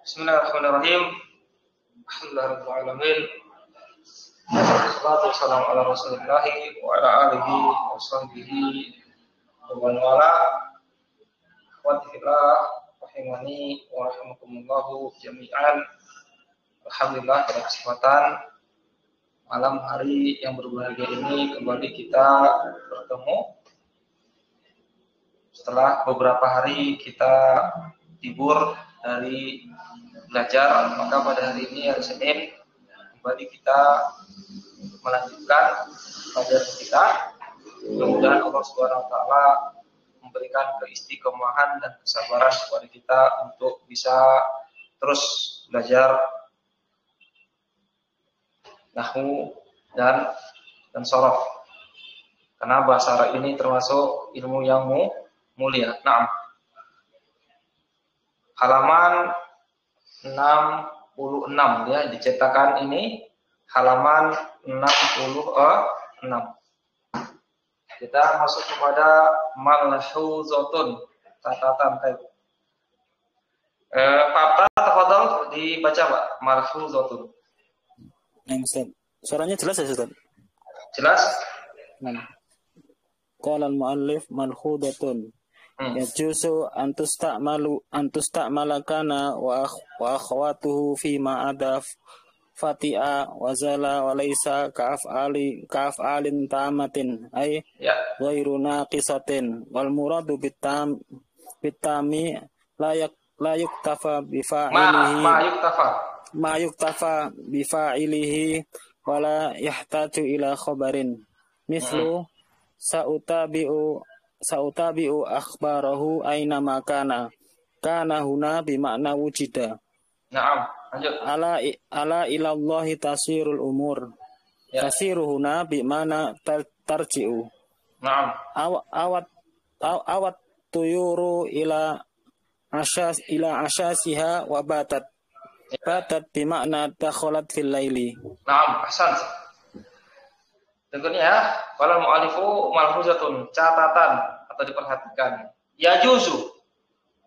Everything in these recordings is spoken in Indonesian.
Bismillahirrahmanirrahim. Alhamdulillahirrahmanirrahim. Wassalatu wassalamu ala rasulillahi wa ala alihi wa sahbihi wa man wala. Akhwatifillah rahimani wa rahimakumullahu jami'an. Alhamdulillah pada kesempatan malam hari yang berbahagia ini kembali kita bertemu setelah beberapa hari kita libur dari belajar, maka pada hari ini hari Senin kembali kita melanjutkan pelajaran kita. Mudah-mudahan Allah Subhanahu wa taala memberikan keistiqomahan dan kesabaran kepada kita untuk bisa terus belajar nahwu dan shorof. Karena bahasa Arab ini termasuk ilmu yang mulia. Naam. Halaman 66 ya, dicetakan ini halaman 66. Kita masuk kepada malhuzatun, catatan kayu. Pak tafadhol dibaca Pak, malhuzatun. Ustaz. Suaranya jelas ya Ustaz? Jelas? Qala al-muallif malhudatun. Yajuzu antustamala kana wa akhwatuhu fi ma adaf fati'a wa zala wa laysa ka'af'alin tamatin ay ghairu naqisatin wal muradu bitami la yuktafa bifa'ilihi ma yuktafa bifa'ilihi wala yahtaju ila khabarin mislu Sa'utabi'u akhbarahu aina makana kana huna bimakna wujida. Naam, lanjut. Ala ilallahi tasirul umur. Ya. Tasiru huna bimana tarji'u. Naam. Awat tuyuru ila asyasiha wa batat. Batat bimakna dakhalat fil laili. Naam, ahsan. Berikutnya, wal mu'alifu malhuzatun, catatan atau diperhatikan. Yajuzu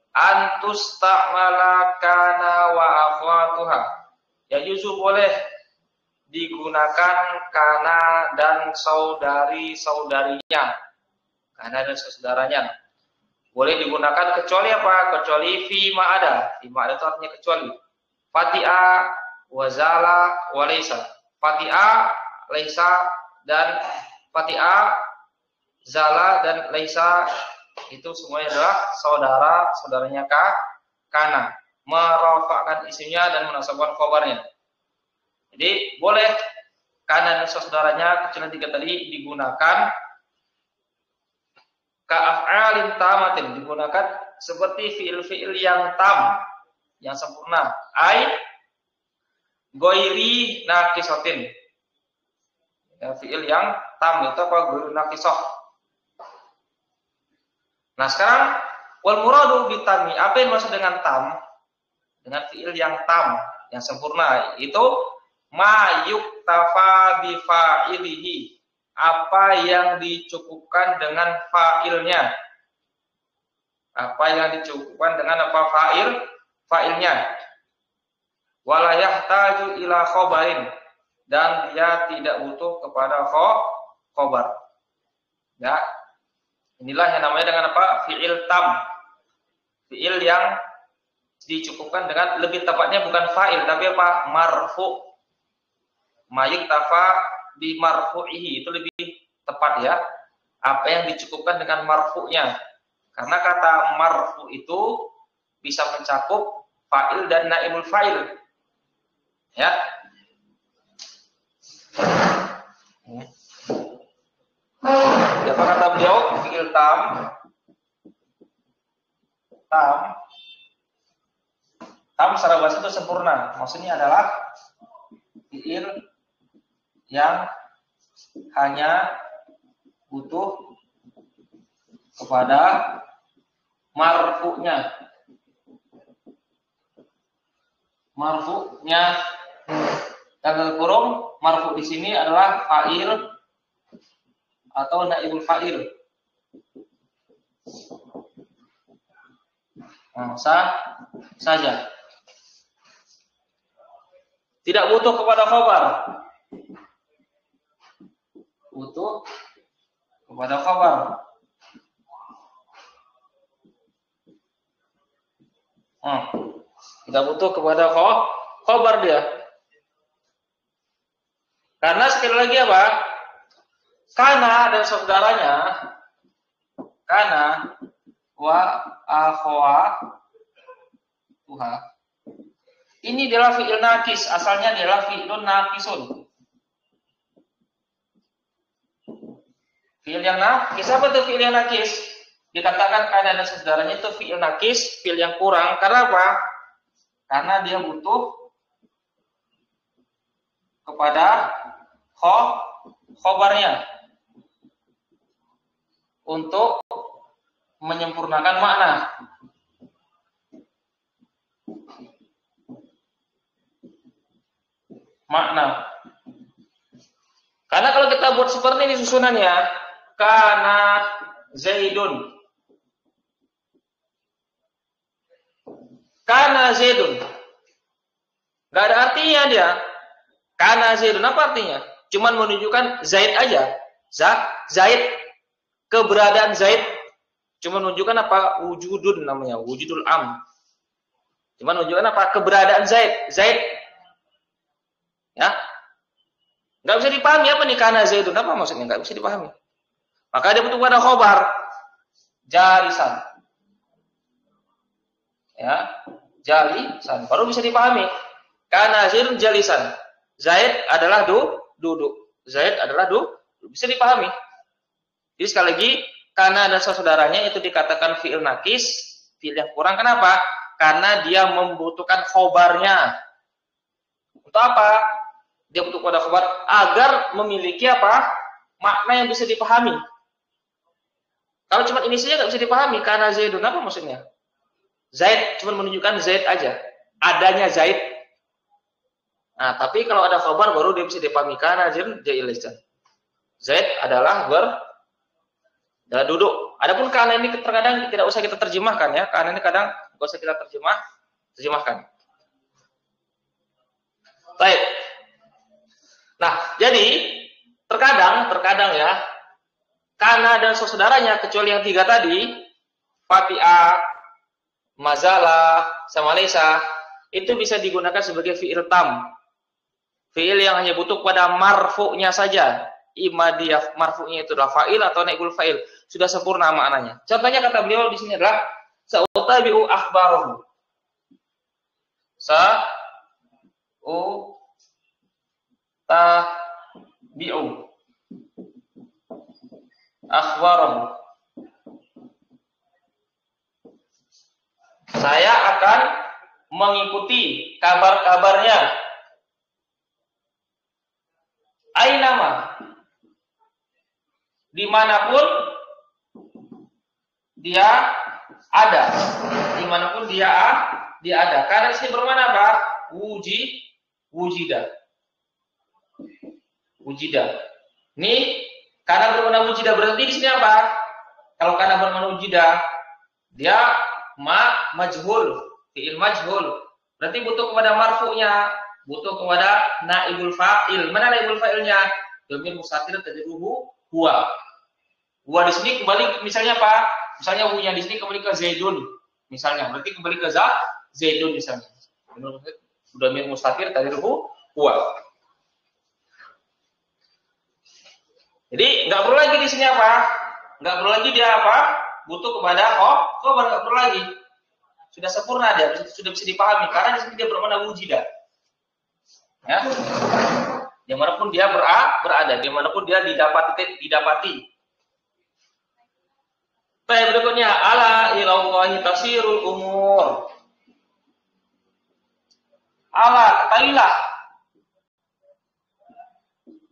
antustamala kana wa akhwatuha. Yajuzu boleh digunakan kana dan saudari-saudarinya. Kana dan saudaranya. Boleh digunakan kecuali apa? Kecuali fi ma ada. Fi ma ada itu artinya kecuali. Fati'a wa zala wa laysa. Fati'a, laysa dan fati'a, zala dan laisa itu semuanya adalah saudaranya kana, merofakkan isimnya dan menasabkan khabarnya. Jadi boleh kana dan saudaranya kecuali tiga tadi digunakan ka'af'alin tamatin, digunakan seperti fiil-fiil yang tam, yang sempurna. Ai ghairi naqisatin. Ya, fiil yang tam itu apa? Guru naqisoh. Nah sekarang wal muradu bitami, apa yang maksud dengan tam? Dengan fiil yang tam, yang sempurna, itu ma yuktafa bi fa'ilihi, apa yang dicukupkan dengan fa'ilnya. Apa yang dicukupkan dengan apa? Fa'ilnya. Wala yahtaju ila khabarin, dan dia tidak butuh kepada khobar. Ya. Inilah yang namanya dengan apa? Fi'il tam. Fi'il yang dicukupkan dengan, lebih tepatnya bukan fa'il tapi apa? Marfu. Mayuk tafa bi marfu'ihi, itu lebih tepat ya. Apa yang dicukupkan dengan marfu'nya. Karena kata marfu itu bisa mencakup fa'il dan naibul fa'il. Ya. Apa kata beliau? Fi'il tam secara bahasa itu sempurna. Maksudnya adalah fi'il yang hanya butuh kepada marfu'nya. Tanggal kurung marfu di sini adalah fa'il atau naibul fa'il. Sah saja. Tidak butuh kepada khabar. Butuh kepada khabar. Tidak butuh kepada khabar dia. Karena sekali lagi apa? Kana dan saudaranya, kana wa akhwa tuha. Ini adalah fi'il nakis, asalnya adalah fi'ilun nakisun. Fi'il yang nakis, apa itu fi'il yang nakis? Dikatakan kana dan saudaranya itu fi'il nakis, fi'il yang kurang. Karena apa? Karena dia butuh kepada khobarnya untuk menyempurnakan makna. Karena kalau kita buat seperti ini susunannya, kana Zaidun. Kana Zaidun. Gak ada artinya dia. Kana Zaidun apa artinya? Cuman menunjukkan Zaid aja. Zaid. Keberadaan Zaid. Cuman menunjukkan apa? Wujudun namanya. Wujudul am. Cuman menunjukkan apa? Keberadaan Zaid. Zaid. Ya. Gak bisa dipahami apa nih kana Zaidun. Apa maksudnya? Gak bisa dipahami. Maka dia butuh pada khobar. Jalisan. Ya. Jalisan. Baru bisa dipahami. Kana Zaidun jalisan. Zaid adalah duduk. Zaid adalah duduk. Bisa dipahami. Jadi sekali lagi, kana dan saudaranya itu dikatakan fi'il nakis, fi'il yang kurang. Kenapa? Karena dia membutuhkan khobarnya. Untuk apa? Dia butuh pada khobar agar memiliki apa? Makna yang bisa dipahami. Kalau cuma ini saja nggak bisa dipahami. Kana Zaidun apa maksudnya? Zaid cuma menunjukkan Zaid aja. Adanya Zaid. Nah, tapi kalau ada khabar baru dia bisa dipahami. Kana Zaidun jalisan. Zaid adalah duduk. Adapun kana ini terkadang tidak usah kita terjemahkan ya. Kana ini kadang nggak usah kita terjemahkan. Baik. Nah, jadi terkadang ya kana dan saudaranya kecuali yang tiga tadi, Fatiha, Mazalah, sama Laisa, itu bisa digunakan sebagai fi'il tam. Fi'il yang hanya butuh pada marfu'nya saja. Ima dia marfu'nya itu adalah fa'il atau naibul fa'il. Sudah sempurna maknanya. Contohnya kata beliau di sini adalah sa'utabi'u akhbarahu. Sa'utabi'u akhbarahu. Saya akan mengikuti kabar-kabarnya. Ainama, dimanapun dia ada, ada. Karena sini bermana apa? Wujida. Ini karena bermana wujida berarti di sini apa? Kalau karena bermana wujida, dia majhul, fi'il majhul. Berarti butuh kepada marfu'nya. Butuh kepada naibul fa'il. Mana naibul fa'ilnya? Dhamir mustatir tadruhu huwa. Huwa di sini kembali misalnya apa? Misalnya huwa di sini kembali ke Zaidun. Misalnya, berarti kembali ke Zaidun misalnya. Dhamir mustatir tadruhu huwa. Jadi nggak perlu lagi di sini apa? Nggak perlu lagi dia apa? Butuh kepada khabar, nggak perlu lagi. Sudah sempurna dia, sudah bisa dipahami karena di sini dia bermakna wujida. Ya, dimanapun dia berada, dimanapun dia didapati. Baik, berikutnya ala ilallahi tasirul umur. Ala, ketahuilah,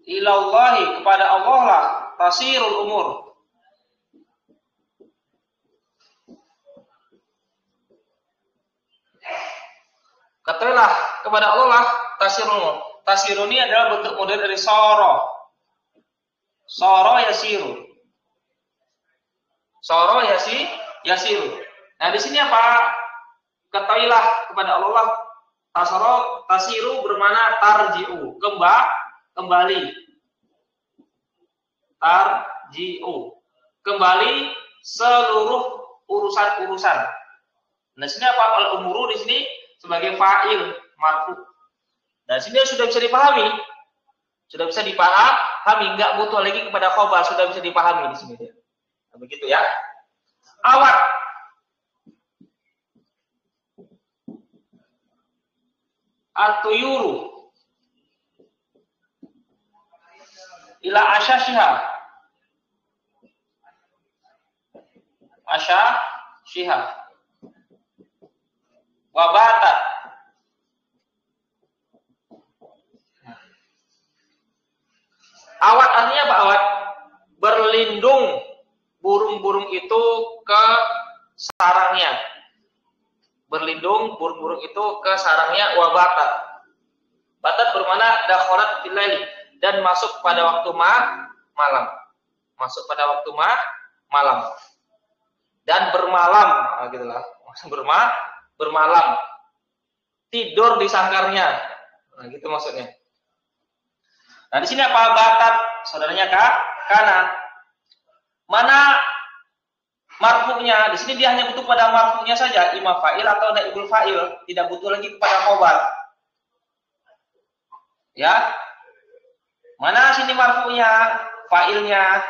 ilallahi kepada Allah lah tasirul umur. Ketahuilah kepada Allah lah tasirun. Tasirun ini adalah bentuk model dari soro. Soro yasiru. Soro yasiru. Nah di sini apa? Ketahuilah kepada Allah Tasiru bermana tarji'u, kembali. Tarji'u, kembali seluruh urusan-urusan. Nah, sini apa? Al-umuru di sini sebagai fa'il marfu. Dan sini sudah bisa dipahami. Sudah bisa dipahami, enggak butuh lagi kepada khobar, sudah bisa dipahami di sini. Nah, begitu ya. Awat. At-tuyuru ila asyashiha. Asyashiha. Wabatat. Awat artinya apa awat? Berlindung burung-burung itu ke sarangnya. Berlindung burung-burung itu ke sarangnya. Wabatat. Batat bermana dakholat fil laili, dan masuk pada waktu malam. Masuk pada waktu malam. Dan bermalam, gitulah. Bermalam. Tidur di sangkarnya. Nah, gitu maksudnya. Nah, di sini apa? Batat, saudaranya kana. Mana marfu'nya? Di sini dia hanya butuh pada marfu'nya saja, imam fa'il atau naibul fa'il, tidak butuh lagi kepada khobar. Ya. Mana sini marfu'nya? Fa'ilnya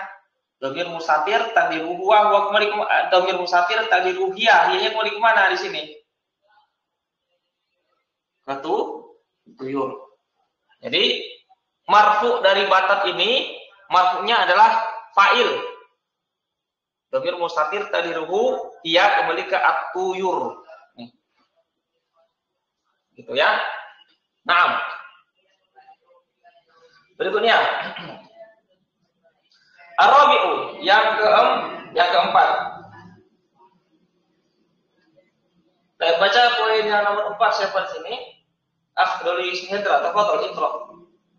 dhamir mustatir taqdiruhu huwa kembali ke dhamir mustatir taqdiruhu hiya. Hiya kembali ke mana di sini? Tuyur. Jadi marfu dari batat ini, marfu'nya adalah fa'il. Dhamir mustatir taqdiruhu hiya kembali ke at-tuyur. Gitu ya. Naam. Berikutnya Ar-Rabi'u yang keempat. Kita baca poin yang nomor 4 siapa di sini? Dari Hendra, tafadhol intro.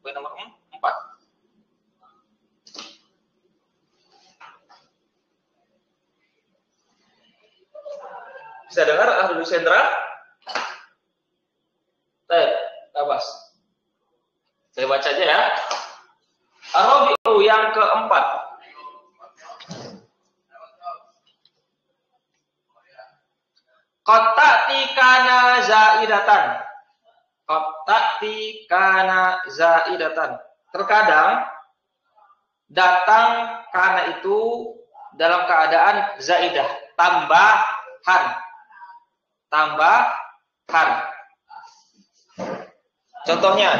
Poin nomor 4. Bisa dengar Ahli Hendra? Abbas. Saya baca aja ya. Ar-Rabi'u yang keempat. Qad ta'ti kana zaidatan. Qad ta'ti kana zaidatan. Terkadang datang kana itu dalam keadaan zaidah, tambahan. Contohnya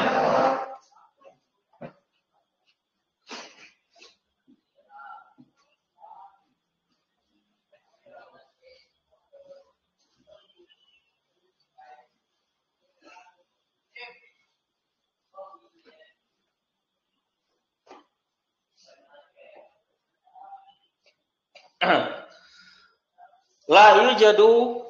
la yujadu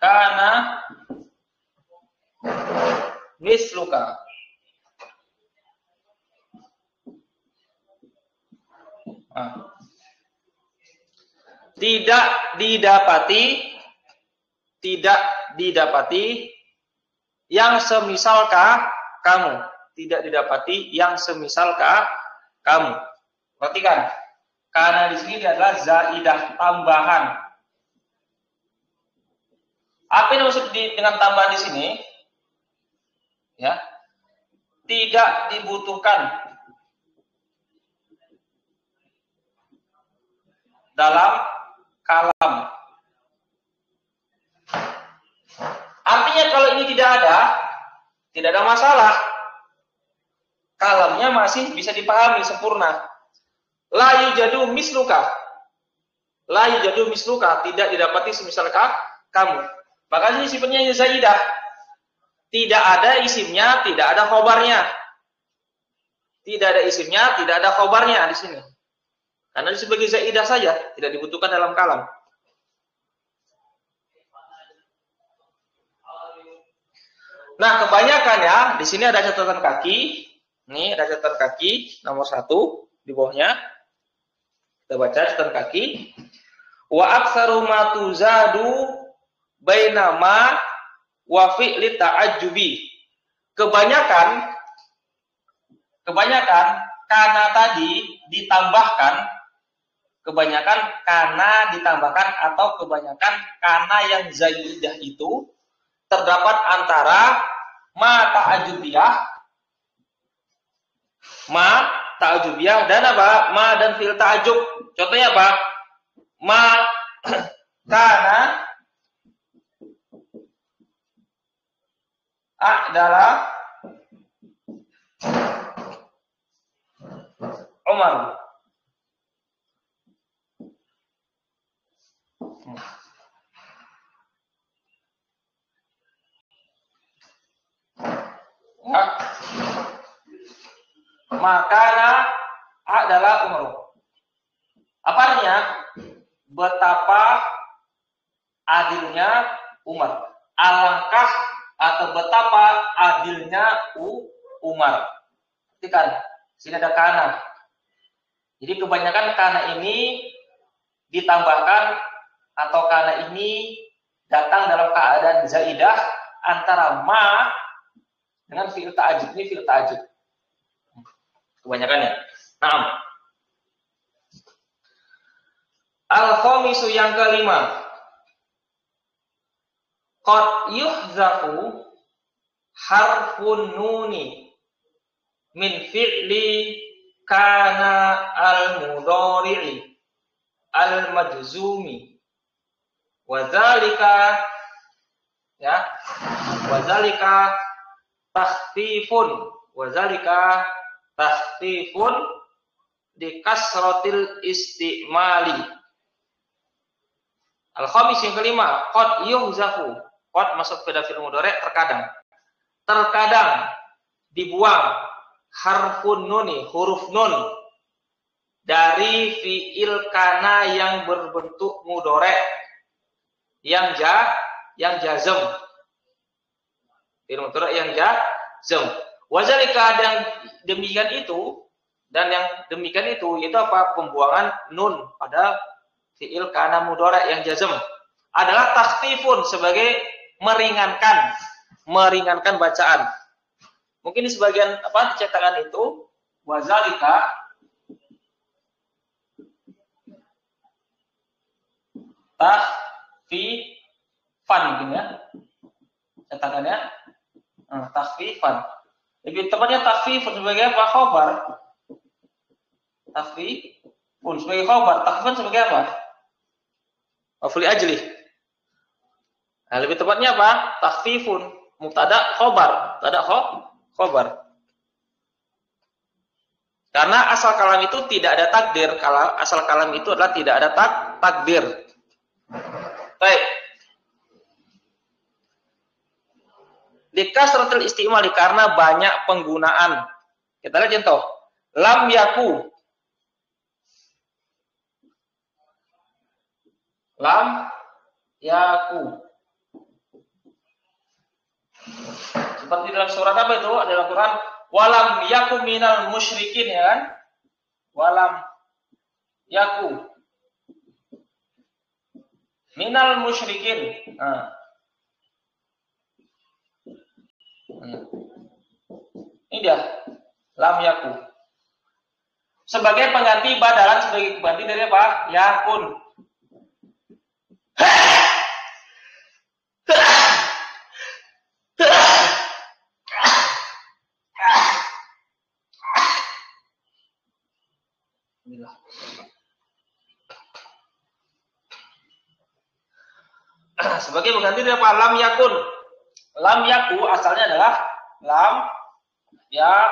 kana misluka. Tidak didapati yang semisalkah kamu. Tidak didapati yang semisalkah kamu. Perhatikan, karena di sini adalah zaidah, tambahan. Apa yang maksud dengan tambahan di sini? Ya, tidak dibutuhkan dalam kalam. Artinya kalau ini tidak ada masalah. Kalamnya masih bisa dipahami sempurna. La yujadu misluka. La yujadu misluka, tidak didapati semisalkah kamu. Maka ini sifatnya zaidah. Tidak ada isimnya, tidak ada khobarnya. Tidak ada isimnya, tidak ada khobarnya di sini. Karena ini sebagai zaidah saja, tidak dibutuhkan dalam kalam. Nah, kebanyakan ya, di sini ada catatan kaki. Ini ada catatan kaki nomor 1 di bawahnya. Kita baca catatan kaki. Wa aktsaru ma tuzadu baina ma wa fi'li ta'ajjubi. Kebanyakan kana tadi ditambahkan, kebanyakan kana ditambahkan atau kebanyakan kana yang zaidah itu terdapat antara ma ta'ajubiyah dan apa? Ma dan fil ta'ajub. Contohnya apa? Ma kana adalah Umar. Ya. Makana adalah Umar. Apa artinya? Betapa adilnya Umar. Alangkah atau betapa adilnya Umar. Perhatikan, sini ada kana. Jadi kebanyakan kana ini ditambahkan atau kana ini datang dalam keadaan zaidah antara ma dengan fi'il ta'ajjub. Ini fi'il ta'ajjub. Kebanyakannya. Naam. Al-khamisu yang kelima. Qad yuhzafu harfun nuni min fi'li kana al-mudhari'i al-majzumi wa dzalika takhfifun di kasratil istimali. Al-khamis yang kelima, qad yuhzafu. Qad masuk pada fi'il mudhari' terkadang dibuang harfun nuni, huruf nun dari fi'il kana yang berbentuk mudhari' yang jazm. Fi'il mudhari' yang jazm. Wazalika dan demikian itu yaitu apa? Pembuangan nun pada fi'il kana mudhari' yang jazm adalah takhfifun sebagai meringankan bacaan. Mungkin di sebagian cetakan itu wazalika takhfifan mungkin ya. Cetakannya takhfifan. Lebih tepatnya takhfifun sebagai apa? Khabar. Takhfifun sebagai khabar, takhfifan sebagai apa? Maf'ul ajli. Nah, lebih tepatnya apa? Takhfifun, mubtada khabar, khobar. Karena asal kalam itu tidak ada takdir. Kalau asal kalam itu adalah tidak ada takdir. Baik. Likasratil istimali karena banyak penggunaan. Kita lihat contoh. Lam yaku. Seperti dalam surat apa itu? Adalah Quran. Walam yaku minal musyrikin, ya kan? Walam yaku minal musyrikin. Ini dia. Lam yaku. Sebagai pengganti badalan, sebagai pengganti dari apa? Yakun. Sebagai pengganti dari apa? Lam yakun. Lam yaku asalnya adalah lam yakun.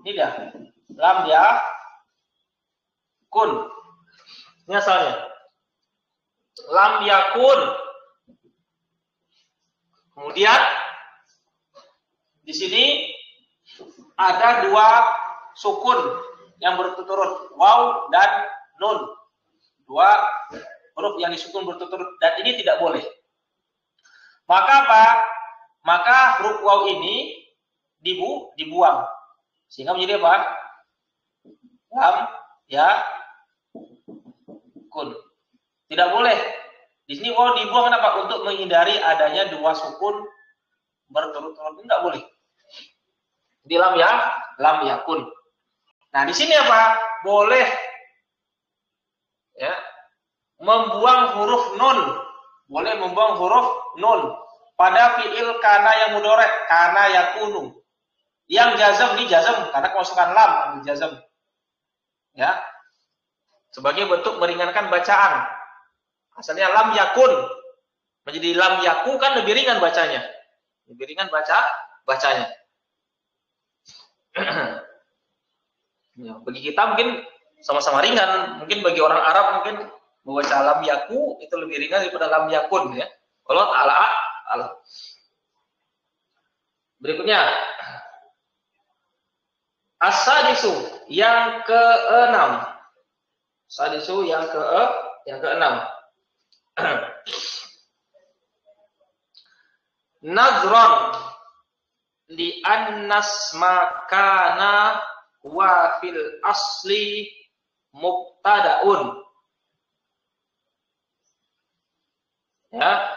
Ini dia. Lam yakun. Ini asalnya. Lam yakun. Kemudian di sini ada dua sukun yang berturut-turut, waw dan nun. Dua huruf yang disukun berturut-turut, dan ini tidak boleh. Maka apa? Maka huruf waw ini dibuang. Sehingga menjadi apa? Lam sukun. Tidak boleh. Di sini dibuang kenapa? Untuk menghindari adanya dua sukun berturut-turut. Tidak boleh. Di lam yakun. Nah, di sini apa? Boleh ya membuang huruf nun. Boleh membuang huruf nun pada fiil kana yang mudhari, kana yakunu. Yang jazam di jazam karena kemasukan lam di jazam. Ya. Sebagai bentuk meringankan bacaan. Asalnya lam yakun menjadi lam yaku kan lebih ringan bacanya. Lebih ringan bacanya. Ya, bagi kita mungkin sama-sama ringan. Mungkin bagi orang Arab mungkin membaca lam yaku itu lebih ringan daripada lam yakun ya. Allah Ta'ala. Berikutnya as-sadisu yang ke-6. Sadisu yang ke-6. Nazron li annas makana wa fil asli mubtadaun. Ya,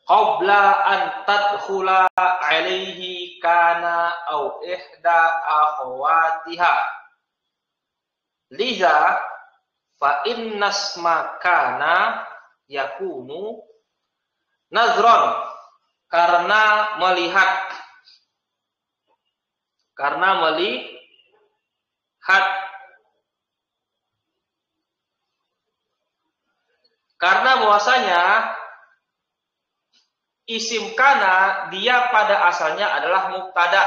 qabla an tadkhula alaihi kana au ihda akhawatiha. Liza fa innas makana yakunu nazron karena melihat karena bahwasanya isim kana dia pada asalnya adalah mubtada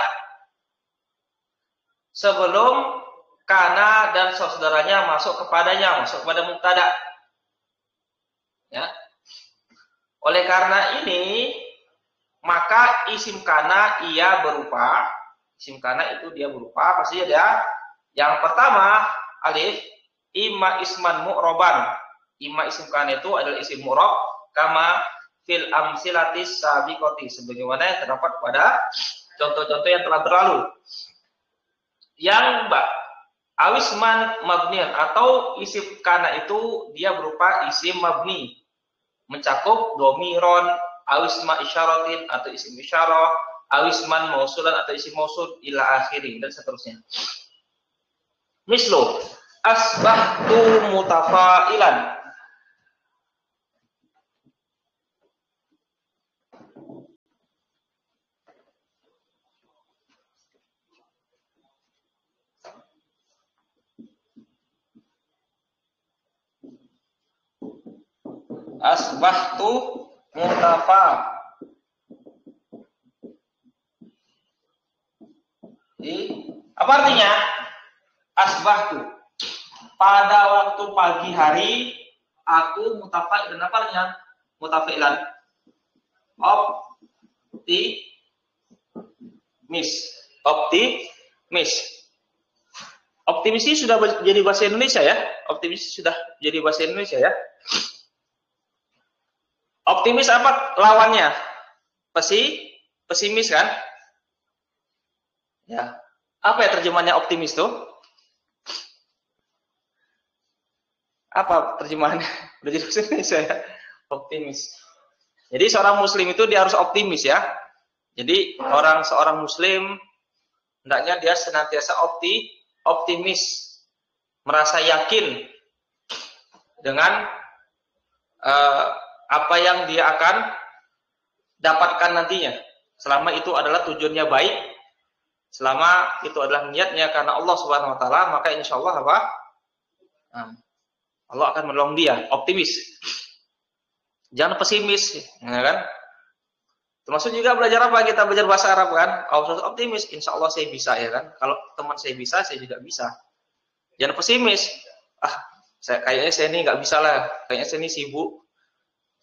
sebelum kana dan saudaranya masuk kepada mubtada. Ya. Oleh karena ini maka isim kana itu dia berupa pasti ada yang pertama alif imma isman mu'roban. Imma isim kana itu adalah isim mu'rob kama fil amsilatis sabiqati sebagaimana yang terdapat pada contoh-contoh yang telah berlalu. Yang awisman mabnian atau isim kana itu dia berupa isim mabni mencakup domiron, awisma isyaratin atau isim isyarah, awisman mausulan atau isim mausul ila akhiri dan seterusnya. Mislu asbahtu mutafailan. Asbahtu mutafa. Apa artinya? Asbahtu. Pada waktu pagi hari aku mutafa dan apa artinya? Mutafilan. Optimis. Optimis ini sudah jadi bahasa Indonesia ya. Optimis sudah jadi bahasa Indonesia ya. Optimis apa lawannya? Pesimis kan? Ya. Apa ya terjemahannya optimis tuh? Apa terjemahannya? Udah jadi bahasa Indonesia ya. Optimis. Jadi seorang muslim itu dia harus optimis ya. Jadi seorang muslim hendaknya dia senantiasa optimis, merasa yakin dengan apa yang dia akan dapatkan nantinya. Selama itu adalah tujuannya baik, selama itu adalah niatnya karena Allah Subhanahu wa taala, maka insya Allah apa? Allah akan menolong dia, optimis. Jangan pesimis, ya kan? Termasuk juga belajar apa? Kita belajar bahasa Arab kan? Kalau optimis, insya Allah saya bisa ya kan? Kalau teman saya bisa, saya juga bisa. Jangan pesimis. Kayaknya saya ini nggak bisa lah. Kayaknya saya ini sibuk.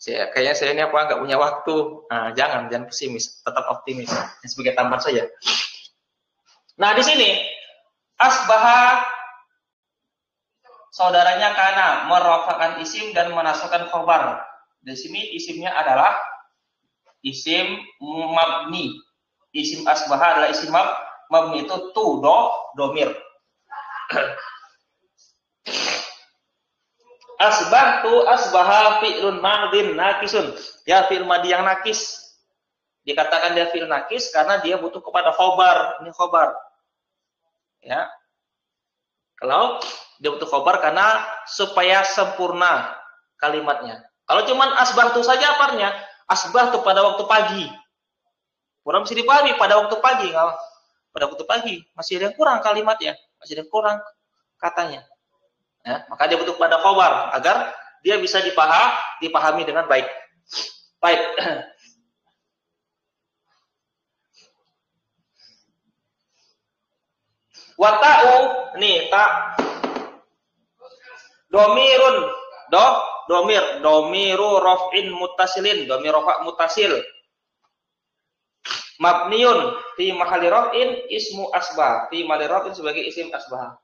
Kayaknya saya ini nggak punya waktu. Nah, jangan pesimis, tetap optimis. Sebagai tambahan saja. Nah di sini asbaha saudaranya kana merafakan isim dan menasabkan khobar. Di sini isimnya adalah isim mabni. Isim asbaha adalah isim mabni itu domir. Asbahtu asbaha fi'lun madin nakisun. Ya fi'il madhi yang nakis. Dikatakan dia fi'il nakis karena dia butuh kepada khobar. Ini khobar. Ya. Kalau dia butuh khobar karena supaya sempurna kalimatnya. Kalau cuman asbahtu saja aparnya, asbahtu pada waktu pagi. Kurang bisa dipahami pada waktu pagi. Pada waktu pagi masih ada yang kurang kalimatnya, masih ada yang kurang katanya. Ya, maka dia butuh pada khobar agar dia bisa dipahami dengan baik. Baik. Wata'u nih tak domirun domiru raf'in muttasilin, domir rafa' muttasil mabniun fi mahalli raf'in ismu asbah, fi mahalli raf'in sebagai isim asbah.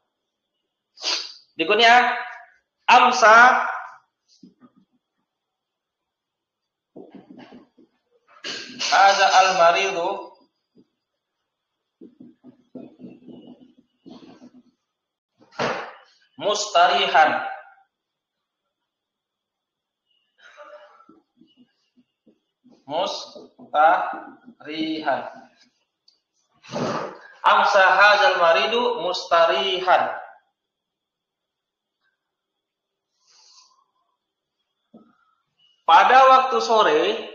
Berikutnya amsa ada al-maridu mustarihan. Mustarihan. Amsa hadzal maridu mustarihan. Pada waktu sore,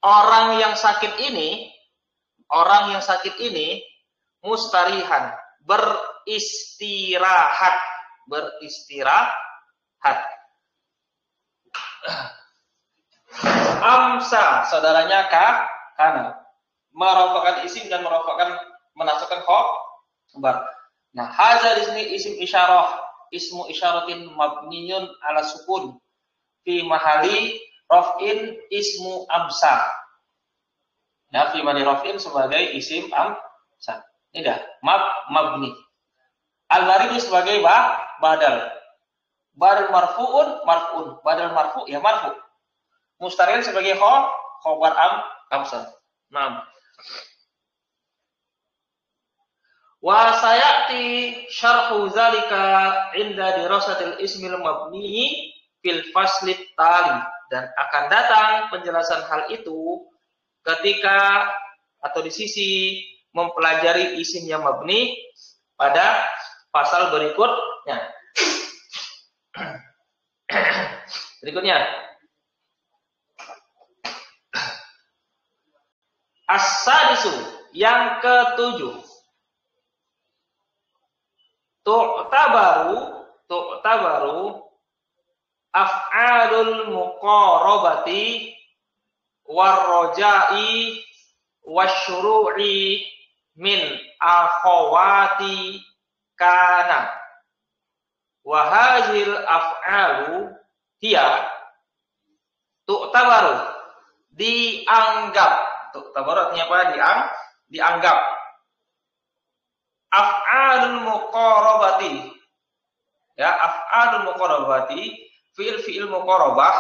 orang yang sakit ini mustarihan, beristirahat. Amsa saudaranya kana, merofakan isim dan merofakan menasabkan khobar. Nah, hadza di sini isim isyarah, ismu isyaratin mabniyun ala sukun fi mahali raf'in ismu amsa. Nah, fi mahali raf'in sebagai isim amsa. Ini dah mabni. Al-maridu sebagai badal. Badal marfu'un, badal marfu' ya marfu'. Mustarihan sebagai khobar amsa. Naam. Wa sayati syarhu zalika inda dirasatil ismil mabni fil faslit tali, dan akan datang penjelasan hal itu ketika atau di sisi mempelajari isim yang mabni pada pasal berikutnya. Berikutnya as-sadisu, yang ketujuh, tu'tabaru af'alul muqarabati warroja'i wasyuru'i min akhawati kana wa hadzal af'alu hiya tu'tabaru, dianggap. Tu'tabaru artinya apa? Dianggap. Af'alul muqarabati, ya, af'alul muqarabati, fi'il muqarabah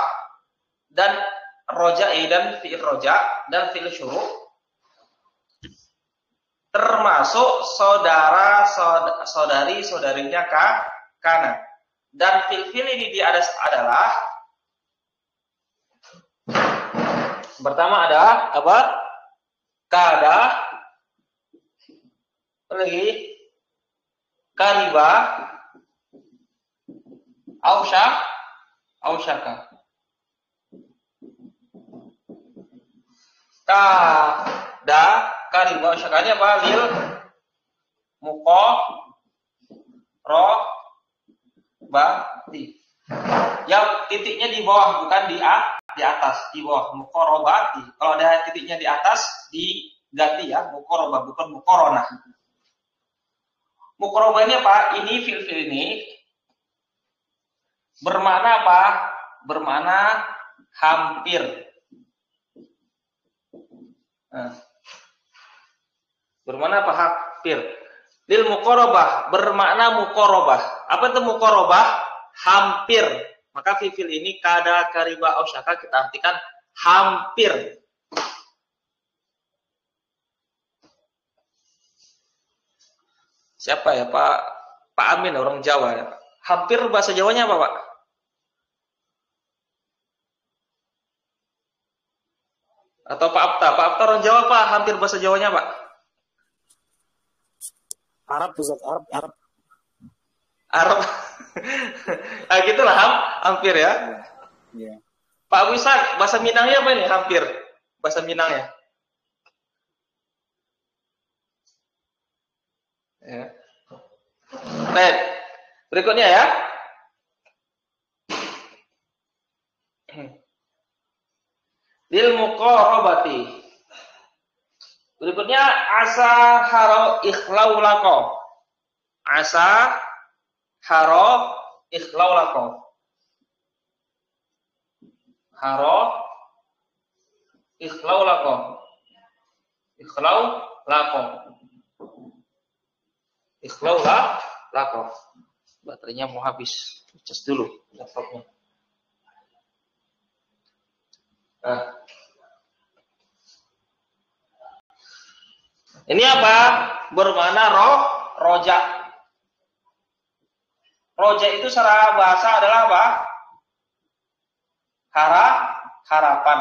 dan roja'i dan fi'il roja dan fi'il syuru', termasuk saudarinya kana. Dan fi'il ini di atas adalah pertama ada apa? Kada, lagi kariba, ausyaka. Kada, kariba, ausyakanya apa? Lil muqarrabati. Yang titiknya di bawah, bukan di atas, di bawah, muqarrabati. Kalau ada titiknya di atas diganti ya, muqarrabah, bukan muqarronah. Muqarrabah ini apa? Ini fi'il ini bermakna apa? Bermakna hampir. Bermakna apa? Hampir. Lil muqarrabah, bermakna muqarrabah. Apa itu muqarrabah? Hampir. Maka fi'il ini kada, kariba, ausyaka kita artikan hampir. Siapa ya? Pak Amin, orang Jawa ya. Hampir bahasa Jawanya apa, Pak? Atau Pak Apta? Pak Apta orang Jawa, Pak. Hampir bahasa Jawanya, Pak. Arab, Ustaz. Arab. Arab. Nah, gitulah hampir ya. Ya. Pak Abu Ishak, bahasa Minangnya apa ini? Hampir. Bahasa Minangnya. Ya. Baik. Berikutnya ya. Lil muqarabati. Berikutnya asa haro ikhlau lako. Asa haro ikhlau lako. Haro ikhlau lako. Ikhlau lako. Ikhlau lako. Baterainya mau habis. Cas dulu laptopnya. Nah. Ini apa? Bermakna roja. Roja itu secara bahasa adalah apa? Harapan.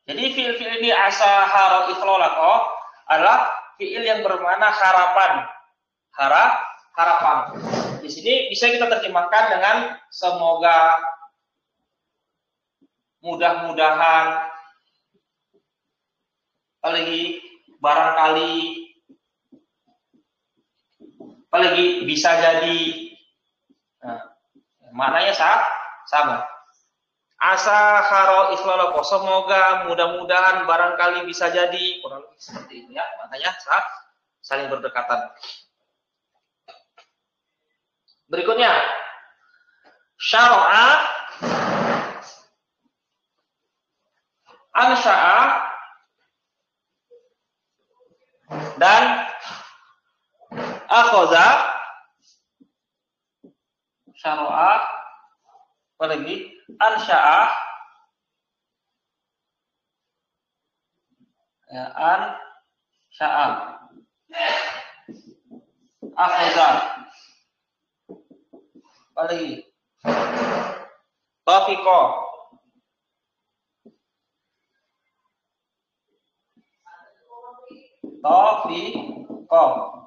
Jadi fiil-fiil ini asa haro ikhlolako adalah fiil yang bermakna harapan. Harapan. Di sini bisa kita terjemahkan dengan semoga, mudah-mudahan, apalagi barangkali, apalagi bisa jadi. Nah, maknanya sama. Asa haro ikhlolako, semoga, mudah-mudahan, barangkali, bisa jadi, kurang lebih seperti itu ya. Maknanya saling berdekatan. Berikutnya, syara'a, ansya'a, dan akhoza. Syara'a, apa lagi? Ansya'a, ya, ansya'a, akhoza, apa lagi? Taufiqo,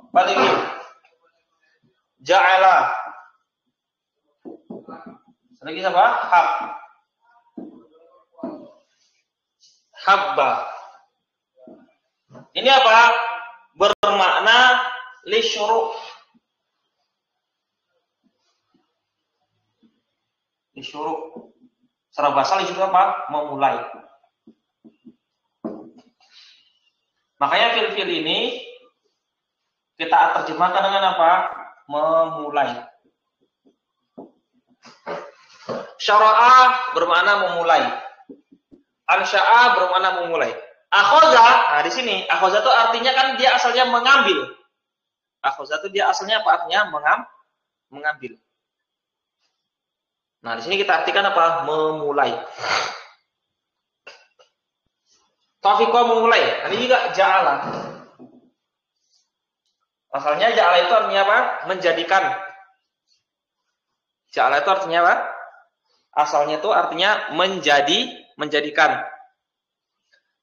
apa lagi? Ja'ala, lagi apa? Habba. Ini apa? Bermakna lisyuru'. Lisyuru'. Secara bahasa lisyuru' apa? Memulai. Makanya fil-fil ini kita terjemahkan dengan apa? Memulai. Syara'a bermakna memulai. Ansya'a bermakna memulai. Akhoza, nah di sini akhoza itu artinya kan dia asalnya mengambil. Akhoza itu dia asalnya apa? Artinya mengambil. Nah di sini kita artikan apa? Memulai. Taufiqo memulai. Ini juga ja'ala. Asalnya ja'ala itu artinya apa? Menjadikan. Ja'ala itu artinya apa? Asalnya itu artinya menjadikan.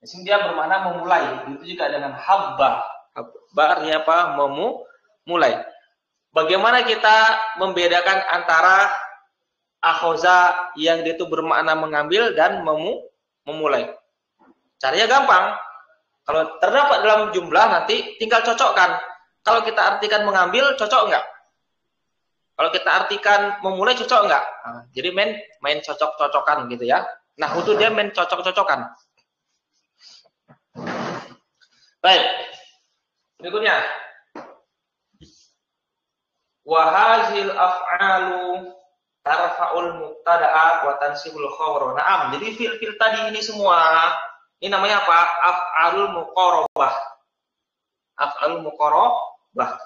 Di sini dia bermakna memulai. Itu juga dengan habba. Habba artinya apa? Memulai. Bagaimana kita membedakan antara akhoza yang dia itu bermakna mengambil dan memulai? Caranya gampang. Kalau terdapat dalam jumlah nanti tinggal cocokkan. Kalau kita artikan mengambil, cocok enggak? Kalau kita artikan memulai, cocok enggak? Nah, jadi main cocok-cocokan gitu ya. Nah, itu dia main cocok-cocokan. Baik. Berikutnya. Wa hazil af'alu tarfa'ul mubtada'a wa tansibul khabar. Naam. Jadi fil-fil tadi ini semua ini namanya apa? Af'alul muqarabah. Af'alul muqarabah.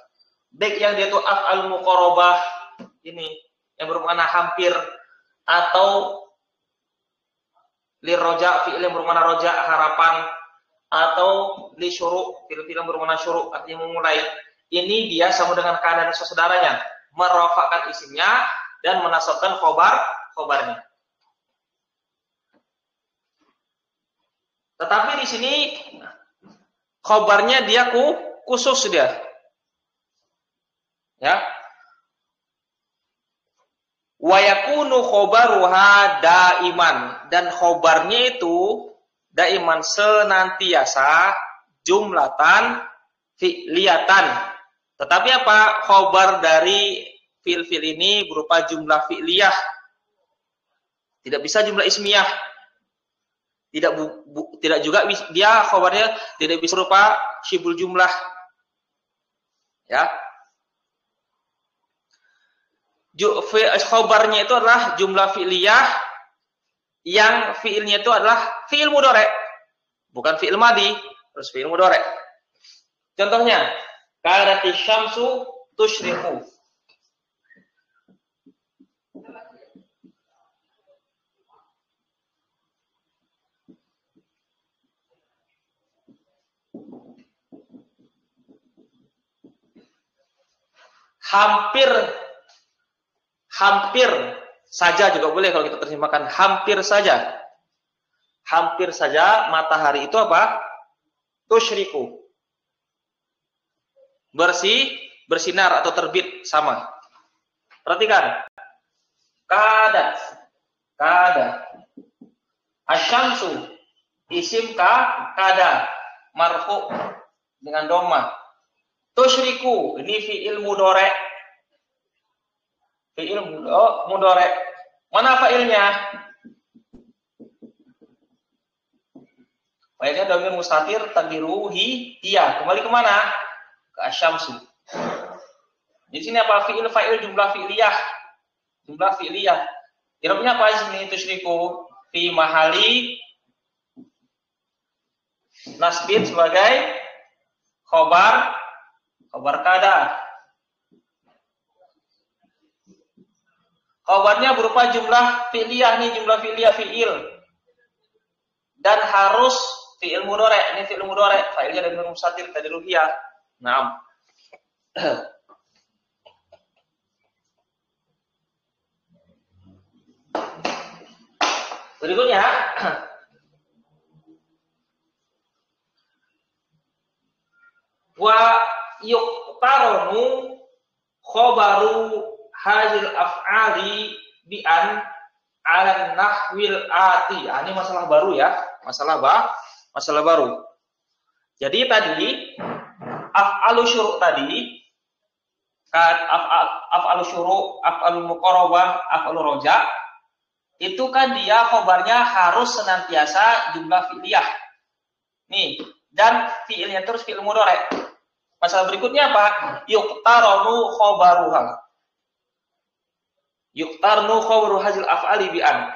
Baik yang dia itu af'alul muqarabah ini yang bermakna hampir atau liroja fi'il yang bermakna roja harapan atau li syuru' fi'il yang bermakna syuru' artinya memulai. ini dia sama dengan kana dan saudaranya, merofakkan isimnya dan menasabkan khobarnya. Tetapi di sini khobarnya dia khusus dia. Ya. Wa yakunu khobaruha daiman, dan khobarnya itu daiman senantiasa jumlatan fi'liyatan. Tetapi apa? Khobar dari fi'il ini berupa jumlah fi'liyah. Tidak bisa jumlah ismiyah. Tidak juga dia khobarnya tidak bisa berupa syibul jumlah. Ya. Khobarnya itu adalah jumlah fi'liyah yang fi'ilnya itu adalah fi'il mudhari', bukan fi'il madi, terus fi'il mudhari'. Contohnya, kadati syamsu tusyriqu. Hampir saja juga boleh kalau kita terjemahkan, hampir saja. Hampir saja matahari itu apa? Tusyriku. Bersinar atau terbit sama. Perhatikan. Kada. Asyamsu isim kada marfu dengan dhamma. Tusyriku ini fi'il mudhari'. Fi'il mudhari'. Mana fa'ilnya? Fa'ilnya dhamir mustatir taqdiruhu hiya. Kembali ke mana? Ke asyamsu. Di sini apa? Fi'il fa'il jumlah fi'liyah. Jumlah fi'liyah. I'rabnya apa di sini? Tusyriku fi mahali nasbin sebagai khobar kada. Khobarnya berupa jumlah fi'liyah nih, jumlah fi'liyah fi'il. Dan harus fi'il mudhari'. Ini fi'il mudhari', fa'ilnya dari dhamir mustatir taqdiruhu hiya. Naam. Berikutnya wa yuqtaranu khobaru hadil af'ali bi'an ala nahwil ati. Ini masalah baru ya, masalah baru. Jadi tadi af'alu syuru' tadi kan af'alu syuru', af'alu muqarabah, af'alu roja, itu kan dia khobarnya harus senantiasa jumlah fi'liyah. Nih, dan fi'ilnya terus fi'il mudhari'. Masalah berikutnya apa? Yuqtaranu khobaruha. Yuqtarnu khobaru hazil af'ali bi'an.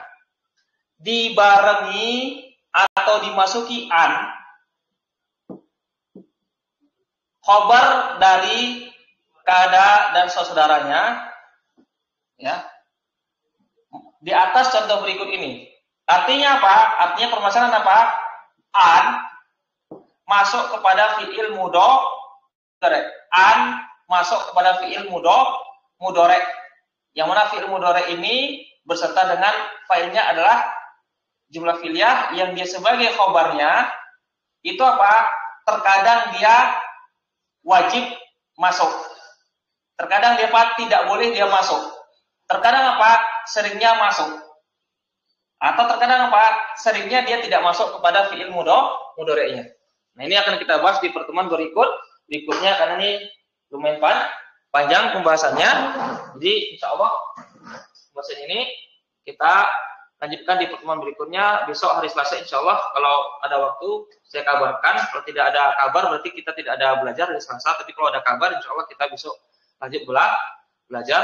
Dibarengi atau dimasuki an khobar dari kada dan saudaranya, ya. Di atas contoh berikut ini. Artinya apa? Artinya permasalahan apa? An masuk kepada fi'il mudhari'. An masuk kepada fi'il mudhari'. Yang mana fi'il mudhari' ini berserta dengan fa'ilnya adalah jumlah fi'liyah yang dia sebagai khobarnya itu apa? Terkadang dia wajib masuk. Terkadang dia apa? Tidak boleh dia masuk. Terkadang apa? Seringnya masuk. Atau terkadang apa? Seringnya dia tidak masuk kepada fi'il mudhari'nya. Nah, ini akan kita bahas di pertemuan berikutnya karena ini lumayan panjang pembahasannya. Jadi insya Allah pembahasan ini kita lanjutkan di pertemuan berikutnya besok hari Selasa insya Allah. Kalau ada waktu saya kabarkan. Kalau tidak ada kabar berarti kita tidak ada belajar hari Selasa. Tapi kalau ada kabar insya Allah kita besok lanjut belajar.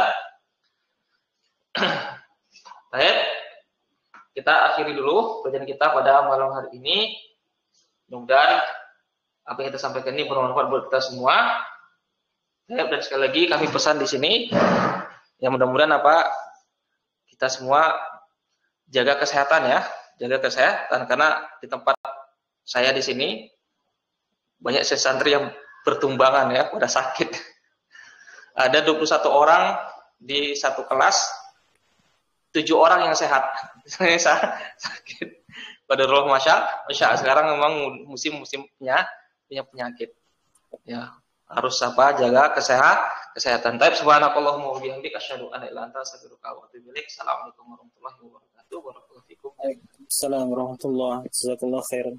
Baik, kita akhiri dulu pelajaran kita pada malam hari ini. Mudah-mudahan apa yang kita sampaikan ini bermanfaat buat kita semua. Dan sekali lagi kami pesan di sini, ya mudah-mudahan apa kita semua jaga kesehatan ya, jaga kesehatan karena di tempat saya di sini banyak santri yang bertumbangan ya, pada sakit. Ada 21 orang di satu kelas, 7 orang yang sehat. Sakit. Pada roh masya sekarang memang musim-musimnya punya penyakit. Ya, harus jaga kesehatan. Taib subhanakallahumma wa bihamdika asyhadu an la ilaha illa anta astaghfiruka wa atubu ilaik. Assalamualaikum warahmatullahi wabarakatuh. Barakallahu fikum. Assalamualaikum warahmatullahi wabarakatuh. Jazakallahu khairan.